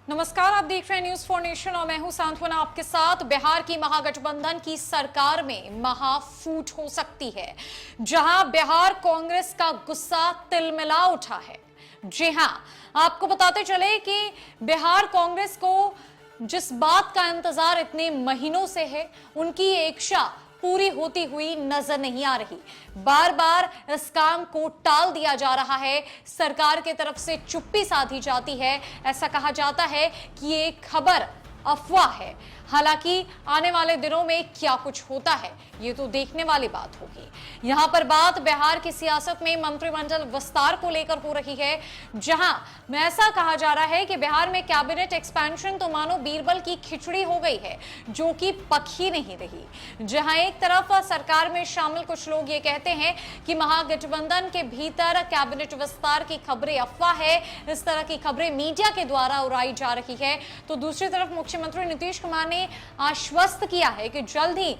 नमस्कार, आप देख रहे हैं न्यूज फॉर नेशन और मैं हूं सांत्वना आपके साथ। बिहार की महागठबंधन की सरकार में महाफूट हो सकती है, जहां बिहार कांग्रेस का गुस्सा तिलमिला उठा है। जी हां, आपको बताते चले कि बिहार कांग्रेस को जिस बात का इंतजार इतने महीनों से है, उनकी ये इच्छा पूरी होती हुई नजर नहीं आ रही। बार बार इस काम को टाल दिया जा रहा है, सरकार की तरफ से चुप्पी साधी जाती है। ऐसा कहा जाता है कि ये खबर अफवाह है। हालांकि आने वाले दिनों में क्या कुछ होता है, ये तो देखने वाली बात होगी। यहां पर बात बिहार की सियासत में मंत्रिमंडल विस्तार को लेकर हो रही है, जहां में ऐसा कहा जा रहा है कि बिहार में कैबिनेट एक्सपेंशन तो मानो बीरबल की खिचड़ी हो गई है, जो कि पक ही नहीं रही। जहां एक तरफ सरकार में शामिल कुछ लोग ये कहते हैं कि महागठबंधन के भीतर कैबिनेट विस्तार की खबरें अफवाह है, इस तरह की खबरें मीडिया के द्वारा उड़ाई जा रही है, तो दूसरी तरफ मुख्यमंत्री नीतीश कुमार ने आश्वस्त किया है कि जल्द ही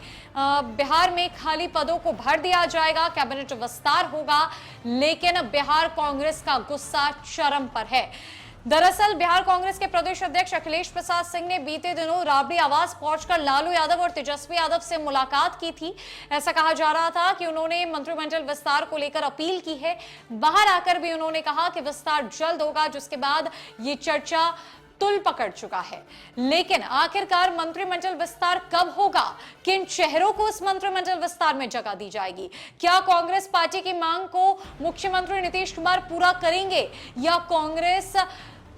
बिहार में खाली पदों को भर दिया जाएगा, कैबिनेट विस्तार होगा। लेकिन बिहार कांग्रेस का गुस्सा चरम पर है। दरअसल बिहार कांग्रेस के प्रदेश अध्यक्ष अखिलेश प्रसाद सिंह ने बीते दिनों राबड़ी आवास पहुंचकर लालू यादव और तेजस्वी यादव से मुलाकात की थी। ऐसा कहा जा रहा था कि उन्होंने मंत्रिमंडल विस्तार को लेकर अपील की है। बाहर आकर भी उन्होंने कहा कि विस्तार जल्द होगा, जिसके बाद ये चर्चा तुल पकड़ चुका है। लेकिन आखिरकार मंत्रिमंडल विस्तार कब होगा? किन चेहरों को इस मंत्रिमंडल विस्तार में जगह दी जाएगी? क्या कांग्रेस पार्टी की मांग को मुख्यमंत्री नीतीश कुमार पूरा करेंगे, या कांग्रेस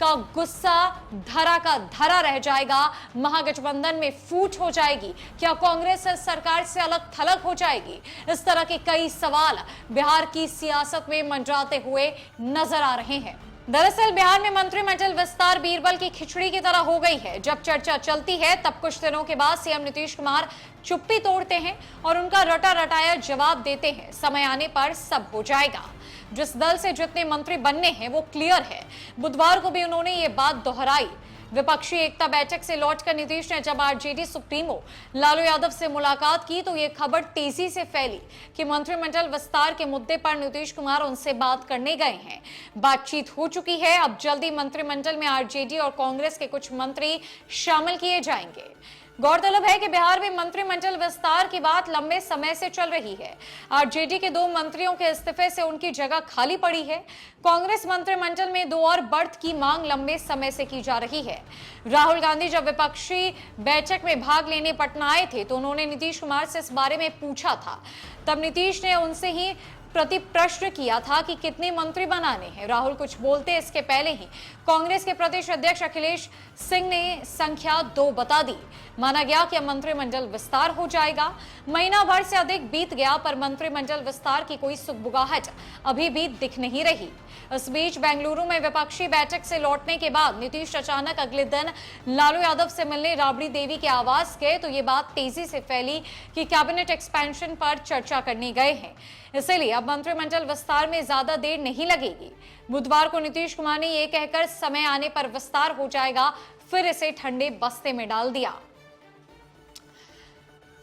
का गुस्सा धरा का धरा रह जाएगा, महागठबंधन में फूट हो जाएगी? क्या कांग्रेस सरकार से अलग थलग हो जाएगी? इस तरह के कई सवाल बिहार की सियासत में मंडराते हुए नजर आ रहे हैं। दरअसल बिहार में मंत्रिमंडल विस्तार बीरबल की खिचड़ी की तरह हो गई है। जब चर्चा चलती है, तब कुछ दिनों के बाद सीएम नीतीश कुमार चुप्पी तोड़ते हैं और उनका रटा रटाया जवाब देते हैं, समय आने पर सब हो जाएगा। जिस दल से जितने मंत्री बनने हैं वो क्लियर है। बुधवार को भी उन्होंने ये बात दोहराई। विपक्षी एकता बैठक से लौटकर नीतीश ने जब आरजेडी सुप्रीमो लालू यादव से मुलाकात की, तो यह खबर तेजी से फैली कि मंत्रिमंडल विस्तार के मुद्दे पर नीतीश कुमार उनसे बात करने गए हैं। बातचीत हो चुकी है। अब जल्दी मंत्रिमंडल में आरजेडी और कांग्रेस के कुछ मंत्री शामिल किए जाएंगे। गौरतलब है कि बिहार में मंत्रिमंडल विस्तार की बात लंबे समय से चल रही है। आरजेडी के 2 मंत्रियों के इस्तीफे से उनकी जगह खाली पड़ी है। कांग्रेस मंत्रिमंडल में 2 और बढ़त की मांग लंबे समय से की जा रही है। राहुल गांधी जब विपक्षी बैठक में भाग लेने पटना आए थे, तो उन्होंने नीतीश कुमार से इस बारे में पूछा था। तब नीतीश ने उनसे ही प्रति प्रश्न किया था कि कितने मंत्री बनाने हैं। राहुल कुछ बोलते इसके पहले ही कांग्रेस के प्रदेश अध्यक्ष अखिलेश सिंह ने संख्या 2 बता दी। माना गया कि मंत्रिमंडल विस्तार हो जाएगा। महीना भर से अधिक बीत गया, पर मंत्रिमंडल विस्तार की कोई सुगबुगाहट अभी भी दिख नहीं रही। इस बीच बेंगलुरु में विपक्षी बैठक से लौटने के बाद नीतीश अचानक अगले दिन लालू यादव से मिलने राबड़ी देवी के आवास गए, तो ये बात तेजी से फैली कि कैबिनेट एक्सपेंशन पर चर्चा करने गए हैं। इसीलिए अब मंत्रिमंडल विस्तार में ज्यादा देर नहीं लगेगी। बुधवार को नीतीश कुमार ने यह कहकर समय आने पर विस्तार हो जाएगा, फिर इसे ठंडे बस्ते में डाल दिया।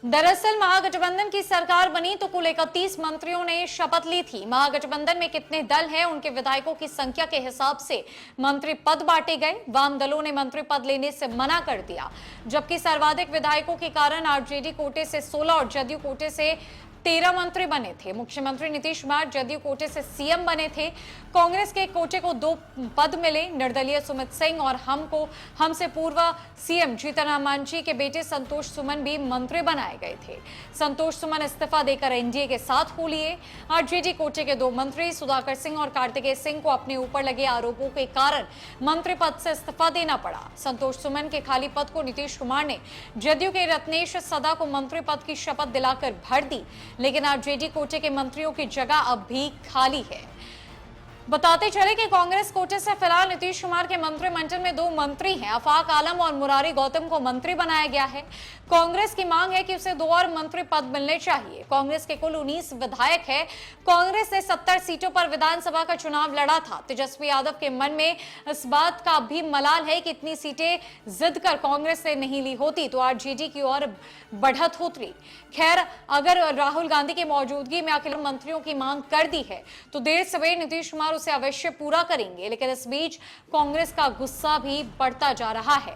दरअसल महागठबंधन की सरकार बनी तो कुल 31 मंत्रियों ने शपथ ली थी। महागठबंधन में कितने दल हैं, उनके विधायकों की संख्या के हिसाब से मंत्री पद बांटे गए। वाम दलों ने मंत्री पद लेने से मना कर दिया, जबकि सर्वाधिक विधायकों के कारण आरजेडी कोटे से 16 और जदयू कोटे से 13 मंत्री बने थे। मुख्यमंत्री नीतीश कुमार जदयू कोटे से सीएम बने थे। कांग्रेस के कोटे को 2 पद मिले। निर्दलीय सुमित सिंह और हमसे पूर्व सीएम जीतन राम मांझी के बेटे संतोष सुमन भी मंत्री बनाए गए थे। संतोष सुमन इस्तीफा देकर एनडीए के साथ हो लिए। आरजेडी कोटे के 2 मंत्री सुधाकर सिंह और कार्तिकेय सिंह को अपने ऊपर लगे आरोपों के कारण मंत्री पद से इस्तीफा देना पड़ा। संतोष सुमन के खाली पद को नीतीश कुमार ने जदयू के रत्नेश सदा को मंत्री पद की शपथ दिलाकर भर दी, लेकिन आरजेडी कोटे के मंत्रियों की जगह अब भी खाली है। बताते चले कि कांग्रेस कोटे से फिलहाल नीतीश कुमार के मंत्रिमंडल में 2 मंत्री हैं। आफाक आलम और मुरारी गौतम को मंत्री बनाया गया है। कांग्रेस की मांग है कि उसे 2 और मंत्री पद मिलने चाहिए। कांग्रेस के कुल 19 विधायक है। कांग्रेस ने 70 सीटों पर विधानसभा का चुनाव लड़ा था। तेजस्वी यादव के मन में इस बात का भी मलाल है कि इतनी सीटें जिद कर कांग्रेस ने नहीं ली होती तो आरजेडी की ओर बढ़त होती। खैर, अगर राहुल गांधी की मौजूदगी में अकेले मंत्रियों की मांग कर दी है, तो देर सवेर नीतीश कुमार कुमार उसे अवश्य पूरा करेंगे, लेकिन इस बीच कांग्रेस का गुस्सा भी बढ़ता जा रहा है।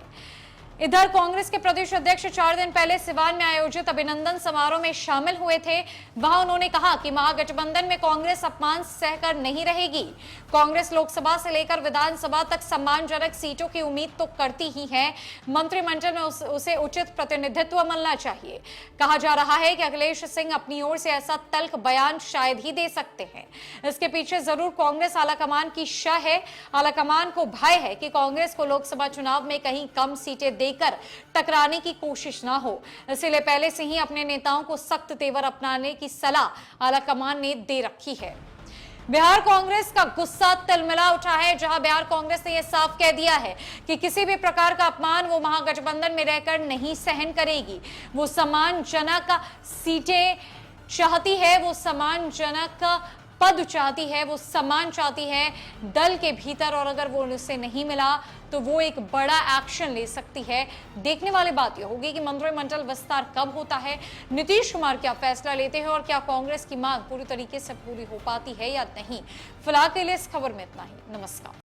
इधर कांग्रेस के प्रदेश अध्यक्ष 4 दिन पहले सिवान में आयोजित अभिनंदन समारोह में शामिल हुए थे। वहां उन्होंने कहा कि महागठबंधन में कांग्रेस अपमान सहकर नहीं रहेगी। कांग्रेस लोकसभा से लेकर विधानसभा तक सम्मानजनक सीटों की उम्मीद तो करती ही है, मंत्रिमंडल में उसे उचित प्रतिनिधित्व मिलना चाहिए। कहा जा रहा है कि अखिलेश सिंह अपनी ओर से ऐसा तल्ख बयान शायद ही दे सकते हैं। इसके पीछे जरूर कांग्रेस आलाकमान की शाह है। आलाकमान को भय है कि कांग्रेस को लोकसभा चुनाव में कहीं कम सीटें देकर टकराने की कोशिश ना हो, इसलिए पहले से ही अपने नेताओं को सख्त तेवर अपनाने की सलाह आलाकमान ने दे रखी है। बिहार कांग्रेस का गुस्सा तिलमिला उठा है, जहां बिहार कांग्रेस ने यह साफ कह दिया है कि किसी भी प्रकार का अपमान वो महागठबंधन में रहकर नहीं सहन करेगी। वो सम्मानजनक सीटें चाहती है, वो सम्मानजनक पद चाहती है, वो सम्मान चाहती है दल के भीतर, और अगर वो उसे नहीं मिला तो वो एक बड़ा एक्शन ले सकती है। देखने वाली बात यह होगी कि मंत्रिमंडल विस्तार कब होता है, नीतीश कुमार क्या फैसला लेते हैं और क्या कांग्रेस की मांग पूरी तरीके से पूरी हो पाती है या नहीं। फिलहाल के लिए इस खबर में इतना ही। नमस्कार।